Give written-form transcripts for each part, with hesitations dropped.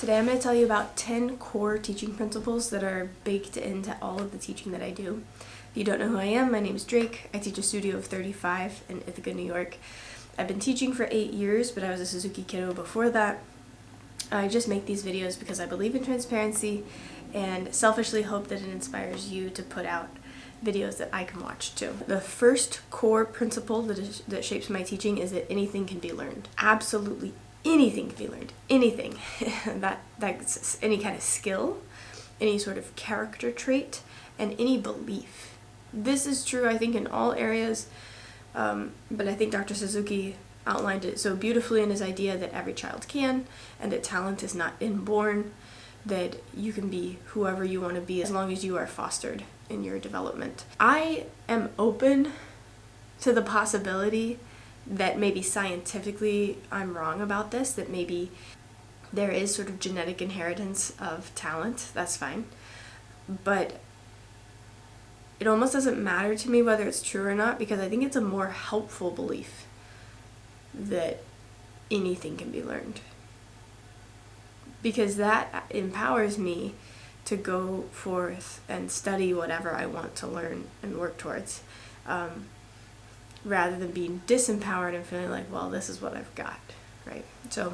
Today I'm going to tell you about 10 core teaching principles that are baked into all of the teaching that I do. If you don't know who I am, my name is Drake. I teach a studio of 35 in Ithaca, New York. I've been teaching for 8 years, but I was a Suzuki kiddo before that. I just make these videos because I believe in transparency and selfishly hope that it inspires you to put out videos that I can watch too. The first core principle that shapes my teaching is that anything can be learned. Absolutely anything can be learned. Anything. That's any kind of skill, any sort of character trait, and any belief. This is true, I think, in all areas, but I think Dr. Suzuki outlined it so beautifully in his idea that every child can, and that talent is not inborn, that you can be whoever you want to be as long as you are fostered in your development. I am open to the possibility that maybe scientifically I'm wrong about this, that maybe there is sort of genetic inheritance of talent. That's fine. But it almost doesn't matter to me whether it's true or not, because I think it's a more helpful belief that anything can be learned. Because that empowers me to go forth and study whatever I want to learn and work towards, rather than being disempowered and feeling like, well, this is what I've got, right? So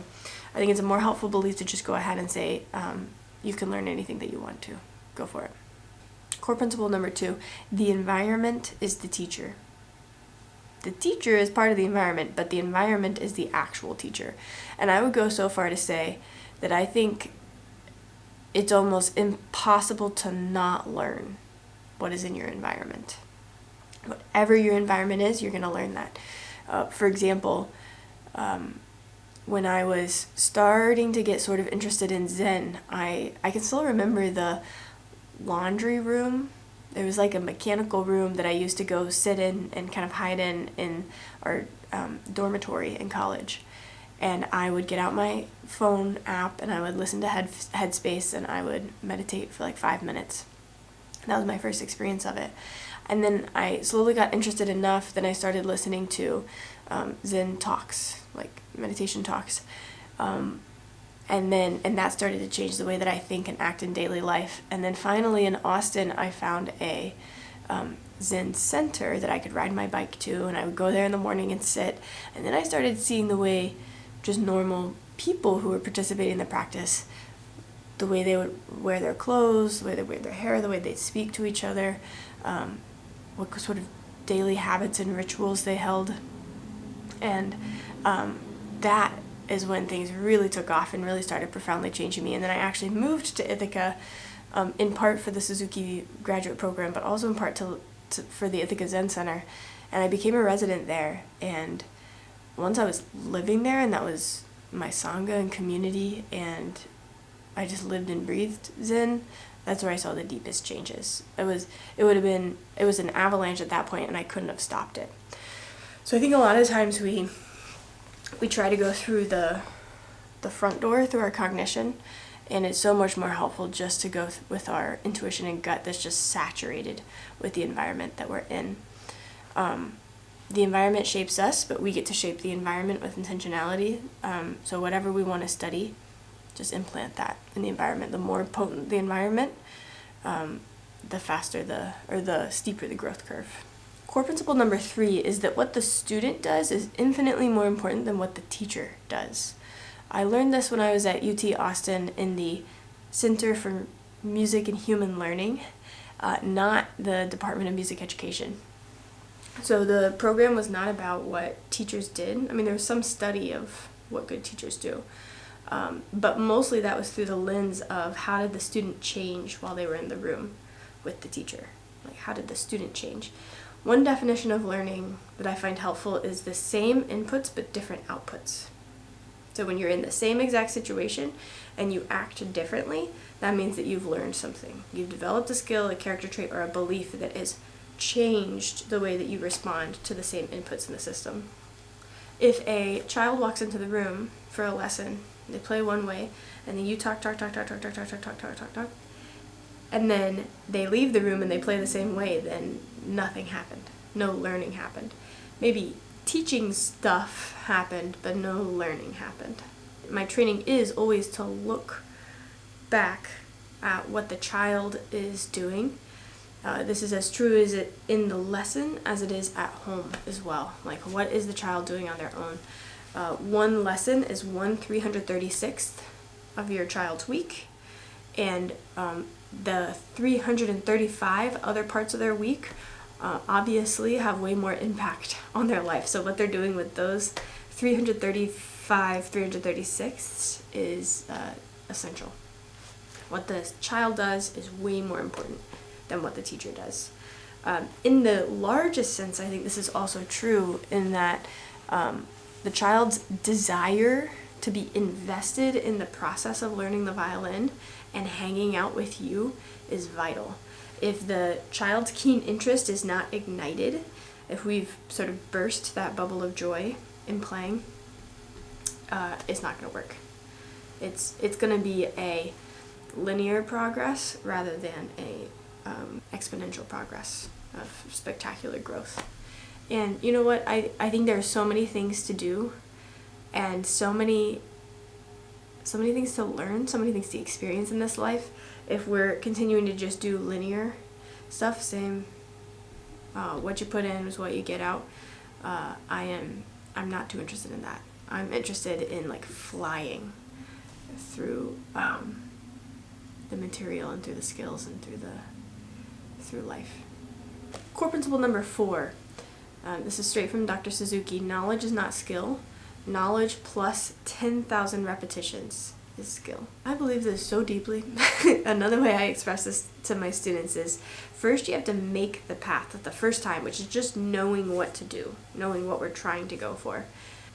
I think it's a more helpful belief to just go ahead and say, you can learn anything that you want to. Go for it. Core principle number 2, the environment is the teacher. The teacher is part of the environment, but the environment is the actual teacher. And I would go so far to say that I think it's almost impossible to not learn what is in your environment. Whatever your environment is, you're going to learn that. For example, when I was starting to get sort of interested in Zen, I can still remember the laundry room. There was like a mechanical room that I used to go sit in and kind of hide in our dormitory in college. And I would get out my phone app and I would listen to Headspace and I would meditate for like 5 minutes. That was my first experience of it. And then I slowly got interested enough that I started listening to Zen talks, like meditation talks. And that started to change the way that I think and act in daily life. And then finally in Austin, I found a Zen center that I could ride my bike to, and I would go there in the morning and sit. And then I started seeing the way just normal people who were participating in the practice, the way they would wear their clothes, the way they wear their hair, the way they speak to each other, what sort of daily habits and rituals they held. And that is when things really took off and really started profoundly changing me. And then I actually moved to Ithaca, in part for the Suzuki graduate program, but also in part for the Ithaca Zen Center. And I became a resident there. And once I was living there, and that was my Sangha and community, and I just lived and breathed Zen, that's where I saw the deepest changes. It was an avalanche at that point, and I couldn't have stopped it. So I think a lot of times we try to go through the front door through our cognition, and it's so much more helpful just to go with our intuition and gut that's just saturated with the environment that we're in. The environment shapes us, but we get to shape the environment with intentionality. So whatever we want to study, just implant that in the environment. The more potent the environment, the faster the steeper the growth curve. Core principle number 3 is that what the student does is infinitely more important than what the teacher does. I learned this when I was at UT Austin in the Center for Music and Human Learning, not the Department of Music Education. So the program was not about what teachers did. I mean, there was some study of what good teachers do. But mostly that was through the lens of how did the student change while they were in the room with the teacher? Like, how did the student change? One definition of learning that I find helpful is the same inputs but different outputs. So when you're in the same exact situation and you act differently, that means that you've learned something. You've developed a skill, a character trait, or a belief that has changed the way that you respond to the same inputs in the system. If a child walks into the room for a lesson, they play one way, and then you talk, and then they leave the room and they play the same way, then nothing happened. No learning happened. Maybe teaching stuff happened, but no learning happened. My training is always to look back at what the child is doing, this is as true as it in the lesson as it is at home as well. Like, what is the child doing on their own? One lesson is 1/336th of your child's week, and the 335 other parts of their week obviously have way more impact on their life. So what they're doing with those 336ths is essential. What the child does is way more important than what the teacher does. In the largest sense, I think this is also true in that the child's desire to be invested in the process of learning the violin and hanging out with you is vital. If the child's keen interest is not ignited, if we've sort of burst that bubble of joy in playing, it's not going to work. It's going to be a linear progress rather than a exponential progress of spectacular growth. And you know what? I think there are so many things to do, and so many things to learn, so many things to experience in this life. If we're continuing to just do linear stuff, same, what you put in is what you get out, I'm not too interested in that. I'm interested in like flying through the material and through the skills and through life. Core principle number 4. This is straight from Dr. Suzuki. Knowledge is not skill. Knowledge plus 10,000 repetitions is skill. I believe this so deeply. Another way I express this to my students is, first you have to make the path the first time, which is just knowing what to do, knowing what we're trying to go for.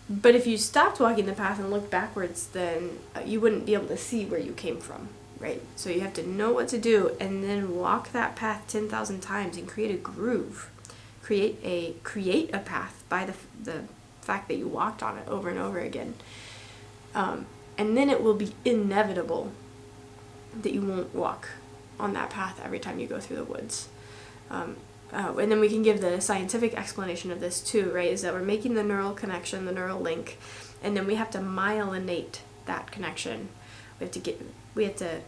But if you stopped walking the path and looked backwards, then you wouldn't be able to see where you came from, right? So you have to know what to do and then walk that path 10,000 times and create a groove. Create a path by the fact that you walked on it over and over again. And then it will be inevitable that you won't walk on that path every time you go through the woods. And then we can give the scientific explanation of this too, right? Is that we're making the neural connection, the neural link, and then we have to myelinate that connection. We have to,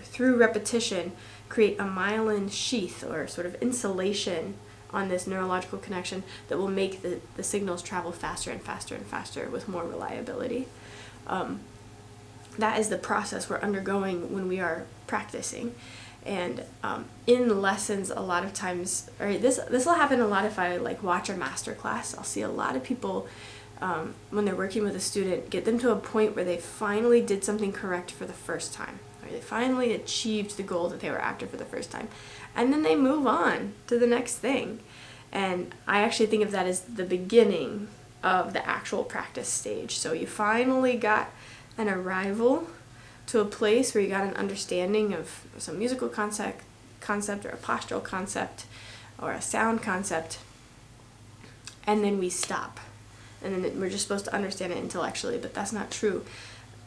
through repetition, create a myelin sheath or sort of insulation on this neurological connection that will make the signals travel faster and faster and faster with more reliability. That is the process we're undergoing when we are practicing. And in lessons, a lot of times, or this will happen a lot if I like watch a master class. I'll see a lot of people when they're working with a student, get them to a point where they finally did something correct for the first time, or they finally achieved the goal that they were after for the first time, and then they move on to the next thing. And I actually think of that as the beginning of the actual practice stage. So you finally got an arrival to a place where you got an understanding of some musical concept or a postural concept or a sound concept, and then we stop. And then we're just supposed to understand it intellectually, but that's not true.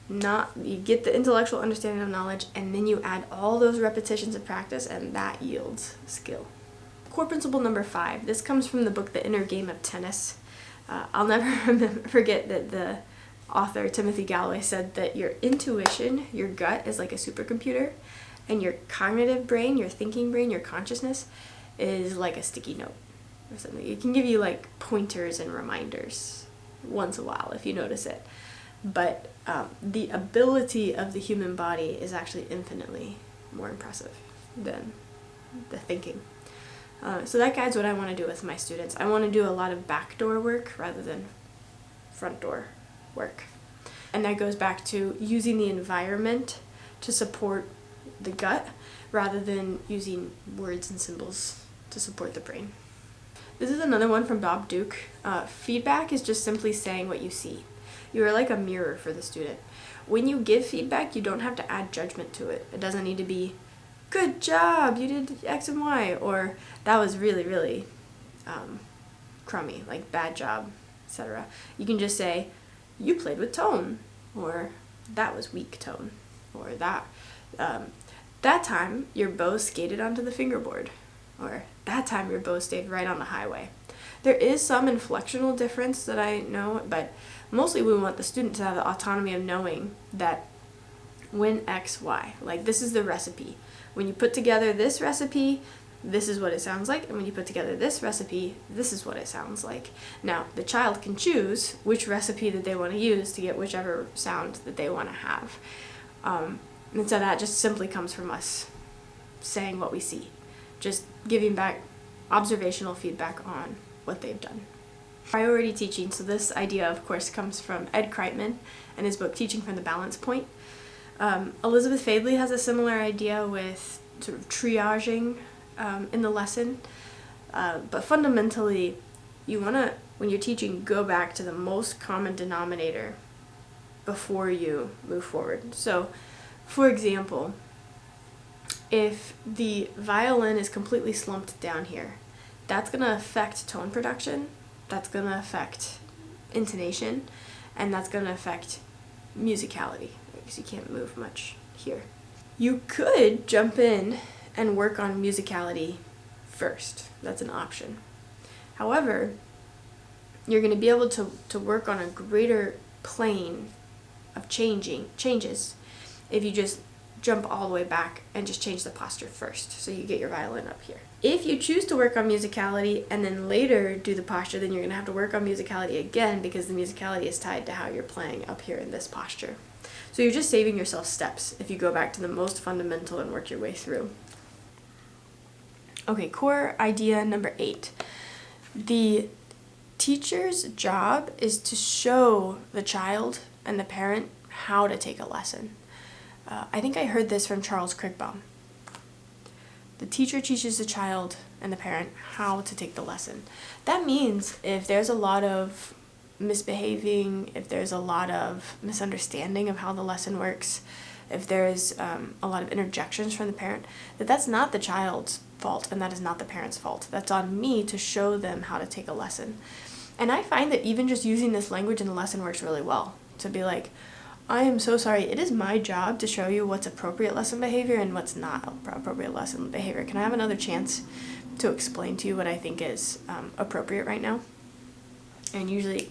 You get the intellectual understanding of knowledge, and then you add all those repetitions of practice, and that yields skill. Core principle number 5. This comes from the book The Inner Game of Tennis. I'll never forget that the author, Timothy Galloway, said that your intuition, your gut, is like a supercomputer, and your cognitive brain, your thinking brain, your consciousness, is like a sticky note or something. It can give you like pointers and reminders once in a while if you notice it. But the ability of the human body is actually infinitely more impressive than the thinking. So that guides what I want to do with my students. I want to do a lot of backdoor work rather than front door work. And that goes back to using the environment to support the gut rather than using words and symbols to support the brain. This is another one from Bob Duke. Feedback is just simply saying what you see. You are like a mirror for the student. When you give feedback, you don't have to add judgment to it. It doesn't need to be, good job, you did X and Y, or that was really, really crummy, like bad job, etc. You can just say, you played with tone, or that was weak tone, or that time your bow skated onto the fingerboard, or that time your bow stayed right on the highway. There is some inflectional difference that I know, but mostly we want the student to have the autonomy of knowing that when X, Y. Like, this is the recipe. When you put together this recipe, this is what it sounds like. And when you put together this recipe, this is what it sounds like. Now, the child can choose which recipe that they want to use to get whichever sound that they want to have. And so that just simply comes from us saying what we see. Just giving back observational feedback on what they've done. Priority teaching. So this idea, of course, comes from Ed Kreitman and his book, Teaching from the Balance Point. Elizabeth Fadley has a similar idea with sort of triaging in the lesson. But fundamentally, you want to, when you're teaching, go back to the most common denominator before you move forward. So, for example, if the violin is completely slumped down here, that's going to affect tone production, that's going to affect intonation, and that's going to affect musicality, because you can't move much here. You could jump in and work on musicality first. That's an option. However, you're going to be able to work on a greater plane of changes if you just jump all the way back and just change the posture first, so you get your violin up here. If you choose to work on musicality and then later do the posture, then you're going to have to work on musicality again, because the musicality is tied to how you're playing up here in this posture. So you're just saving yourself steps if you go back to the most fundamental and work your way through. Okay, core idea number 8. The teacher's job is to show the child and the parent how to take a lesson. I think I heard this from Charles Crickbaum. The teacher teaches the child and the parent how to take the lesson. That means if there's a lot of misbehaving, if there's a lot of misunderstanding of how the lesson works, if there's a lot of interjections from the parent, that's not the child's fault and that is not the parent's fault. That's on me to show them how to take a lesson. And I find that even just using this language in the lesson works really well. To be like, I am so sorry, it is my job to show you what's appropriate lesson behavior and what's not appropriate lesson behavior. Can I have another chance to explain to you what I think is appropriate right now? And usually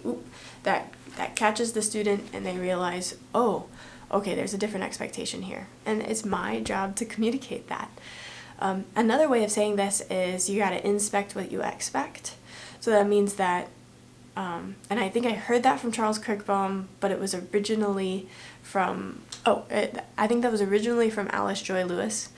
that catches the student and they realize, oh, okay, there's a different expectation here. And it's my job to communicate that. Another way of saying this is you got to inspect what you expect. So that means that, and I think I heard that from Charles Kirkbaum, but it was originally from, I think that was originally from Alice Joy Lewis.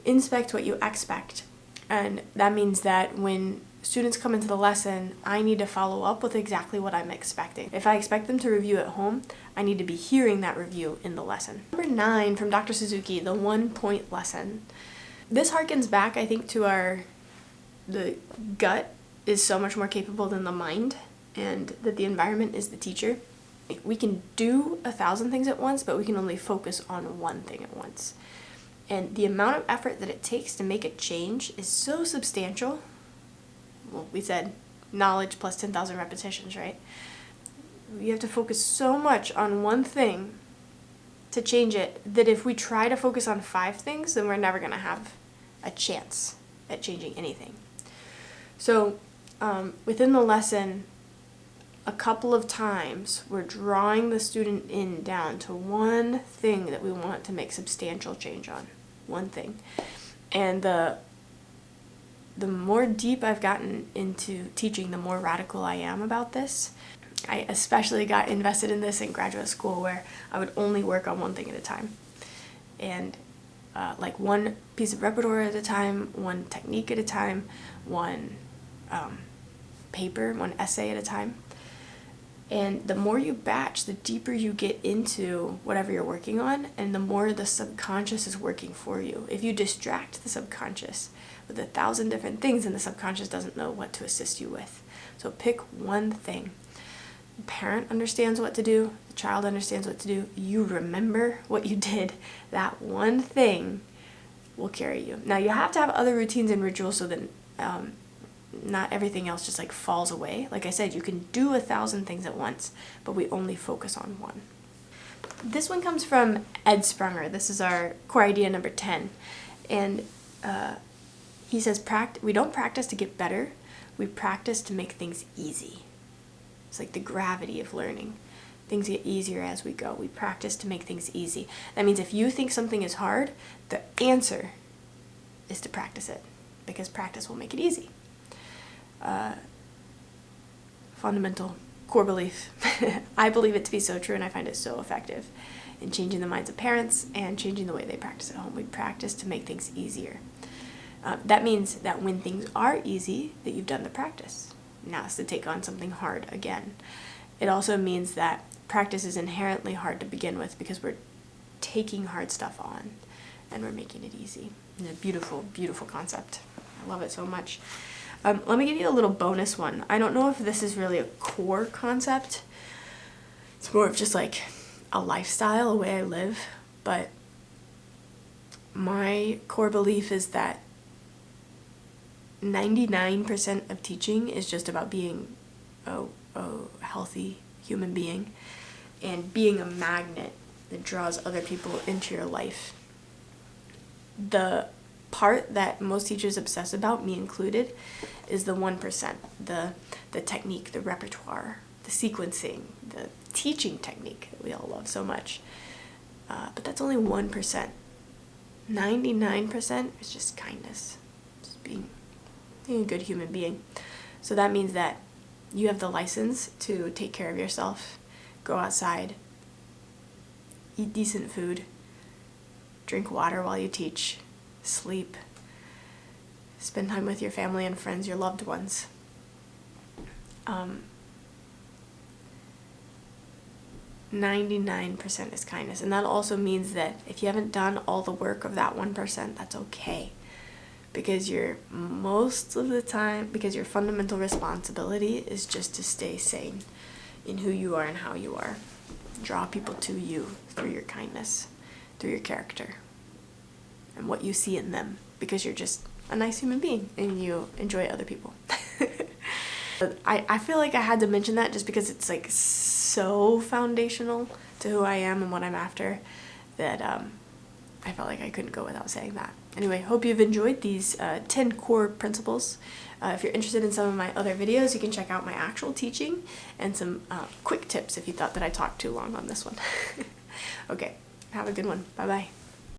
Inspect what you expect. And that means that when students come into the lesson, I need to follow up with exactly what I'm expecting. If I expect them to review at home, I need to be hearing that review in the lesson. Number 9 from Dr. Suzuki, the 1-point lesson. This harkens back, I think, to the gut is so much more capable than the mind, and that the environment is the teacher. We can do 1,000 things at once, but we can only focus on one thing at once. And the amount of effort that it takes to make a change is so substantial. Well, we said knowledge plus 10,000 repetitions, right? You have to focus so much on one thing to change it that if we try to focus on 5 things, then we're never going to have a chance at changing anything. So within the lesson, a couple of times we're drawing the student down to one thing that we want to make substantial change on. One thing. And the more deep I've gotten into teaching, the more radical I am about this. I especially got invested in this in graduate school, where I would only work on one thing at a time. And like one piece of repertoire at a time, one technique at a time, one paper, one essay at a time. And the more you batch, the deeper you get into whatever you're working on, and the more the subconscious is working for you. If you distract the subconscious with 1,000 different things, then the subconscious doesn't know what to assist you with. So pick one thing. The parent understands what to do, the child understands what to do, you remember what you did. That one thing will carry you. Now you have to have other routines and rituals so that not everything else just like falls away. Like I said, you can do 1,000 things at once, but we only focus on one. This one comes from Ed Sprunger. This is our core idea number 10. And he says, we don't practice to get better, we practice to make things easy. It's like the gravity of learning. Things get easier as we go. We practice to make things easy. That means if you think something is hard, the answer is to practice it, because practice will make it easy. Fundamental core belief. I believe it to be so true, and I find it so effective in changing the minds of parents and changing the way they practice at home. We practice to make things easier. That means that when things are easy, that you've done the practice. Now it's to take on something hard again. It also means that practice is inherently hard to begin with, because we're taking hard stuff on and we're making it easy. It's a beautiful, beautiful concept. I love it so much. Let me give you a little bonus one. I don't know if this is really a core concept. It's more of just like a lifestyle, a way I live. But my core belief is that 99% of teaching is just about being a healthy human being and being a magnet that draws other people into your life. The part that most teachers obsess about, me included, is the 1%, the technique, the repertoire, the sequencing, the teaching technique that we all love so much. But that's only 1%. 99% is just kindness, just being a good human being. So that means that you have the license to take care of yourself, go outside, eat decent food, drink water while you teach, sleep, spend time with your family and friends, your loved ones. 99% is kindness. And that also means that if you haven't done all the work of that 1%, that's okay. Because your fundamental responsibility is just to stay sane in who you are and how you are. Draw people to you through your kindness, through your character, and what you see in them, because you're just a nice human being and you enjoy other people. I feel like I had to mention that just because it's like so foundational to who I am and what I'm after, that I felt like I couldn't go without saying that. Anyway, hope you've enjoyed these 10 core principles. If you're interested in some of my other videos, you can check out my actual teaching and some quick tips if you thought that I talked too long on this one. Okay, have a good one. Bye-bye.